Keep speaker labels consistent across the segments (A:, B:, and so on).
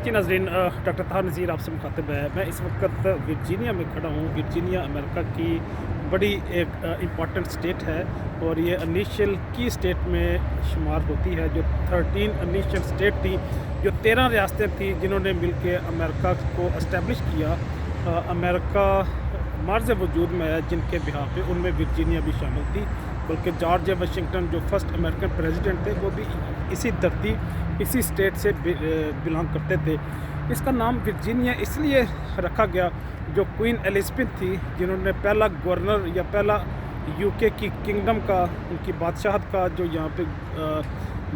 A: जी नाज़रीन, डॉक्टर ताहा नज़ीर आपसे मुखातिब है। मैं इस वक्त वर्जीनिया में खड़ा हूँ। वर्जीनिया अमेरिका की बड़ी एक इम्पॉर्टेंट स्टेट है और ये इनिशियल की स्टेट में शुमार होती है। जो 13 इनिशियल स्टेट थी, जो 13 रियासतें थी जिन्होंने मिलके अमेरिका को इस्टेब्लिश किया। अमेरिका मर्ज़ वजूद में है जिनके बिहाफ़ पे, उनमें वर्जीनिया भी शामिल थी। बल्कि जॉर्ज वाशिंगटन जो फर्स्ट अमेरिकन प्रेसिडेंट थे, वो भी इसी धरती, इसी स्टेट से बिलोंग करते थे। इसका नाम वर्जीनिया इसलिए रखा गया, जो क्वीन एलिज़ाबेथ थी जिन्होंने पहला गवर्नर या पहला यूके की किंगडम का, उनकी बादशाहत का जो यहाँ पे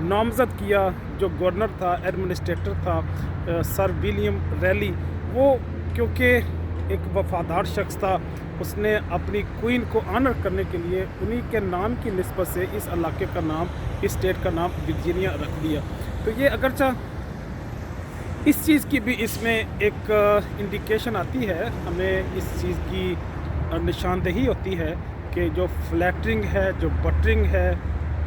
A: नामज़द किया, जो गवर्नर था, एडमिनिस्ट्रेटर था, सर विलियम रैली, वो क्योंकि एक वफ़ादार शख्स था, उसने अपनी क्वीन को ऑनर करने के लिए उन्हीं के नाम की निस्बत से इस इलाके का नाम, इस स्टेट का नाम वर्जीनिया रख दिया। तो ये अगरचा इस चीज़ की भी इसमें एक इंडिकेशन आती है, हमें इस चीज़ की निशानदेही होती है कि जो फ्लैटरिंग है, जो बटरिंग है,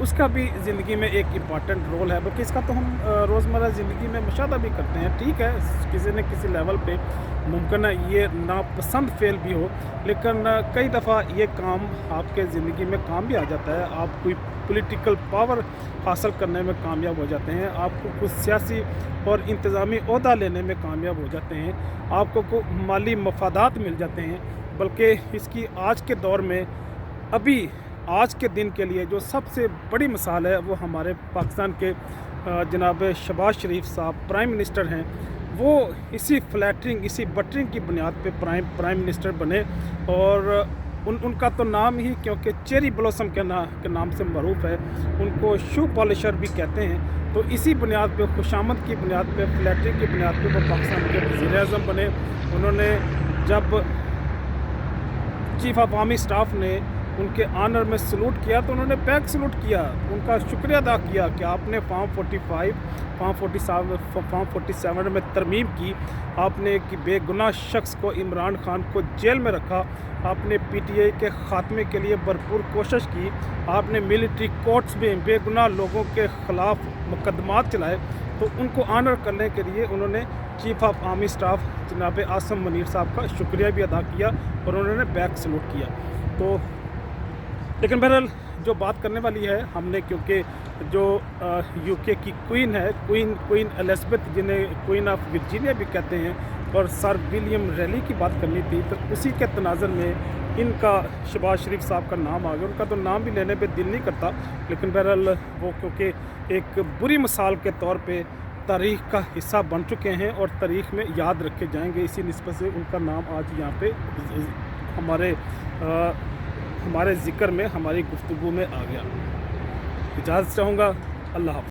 A: उसका भी ज़िंदगी में एक इम्पॉर्टेंट रोल है। बल्कि इसका तो हम रोज़मर्रा ज़िंदगी में मुशाहदा भी करते हैं। ठीक है, किसी न किसी लेवल पे मुमकिन है ये नापसंद फ़ेल भी हो, लेकिन कई दफ़ा ये काम आपके ज़िंदगी में काम भी आ जाता है। आप कोई पॉलिटिकल पावर हासिल करने में कामयाब हो जाते हैं, आपको कुछ सियासी और इंतज़ामी ओहदा लेने में कामयाब हो जाते हैं, आपको कुछ माली मफादात मिल जाते हैं। बल्कि इसकी आज के दौर में, अभी आज के दिन के लिए जो सबसे बड़ी मिसाल है, वो हमारे पाकिस्तान के जनाब शहबाज शरीफ साहब प्राइम मिनिस्टर हैं। वो इसी फ्लैटरिंग, इसी बटरिंग की बुनियाद पे प्राइम मिनिस्टर बने और उनका तो नाम ही क्योंकि चेरी ब्लॉसम के नाम से मरूफ है, उनको शू पॉलिशर भी कहते हैं। तो इसी बुनियाद पे, खुशामद की बुनियाद पे, फ्लैटरिंग की बुनियाद पे वो पाकिस्तान के वज़ीर-ए-आज़म बने। उन्होंने जब चीफ ऑफ आर्मी स्टाफ ने उनके ऑनर में सलूट किया तो उन्होंने बैक सलूट किया, उनका शुक्रिया अदा किया कि आपने फॉर्म 45, फॉर्म 47 में तरमीम की, आपने एक बेगुनाह शख्स को, इमरान खान को जेल में रखा, आपने पीटीआई के ख़ात्मे के लिए भरपूर कोशिश की, आपने मिलिट्री कोर्ट्स में बेगुनाह लोगों के ख़िलाफ़ मुकदमात चलाए। तो उनको ऑनर करने के लिए उन्होंने चीफ ऑफ आर्मी स्टाफ जनाब आसिम मुनीर साहब का शुक्रिया भी अदा किया और उन्होंने बैक सलूट किया। तो लेकिन बहरहाल जो बात करने वाली है हमने, क्योंकि जो यूके की क्वीन है, क्वीन एलिज़ाबेथ, जिन्हें क्वीन ऑफ वर्जीनिया भी कहते हैं, और सर विलियम रैली की बात करनी थी, तो उसी के तनाज़ुर में इनका, शहबाज शरीफ साहब का नाम आ गया। उनका तो नाम भी लेने पे दिल नहीं करता, लेकिन बहरहाल वो क्योंकि एक बुरी मिसाल के तौर पे तारीख़ का हिस्सा बन चुके हैं और तारीख़ में याद रखे जाएंगे, इसी निस्बत से उनका नाम आज यहाँ पे हमारे ज़िक्र में, हमारी गुफ्तगू में आ गया। इजाज़त चाहूँगा। अल्लाह हाफ़िज़।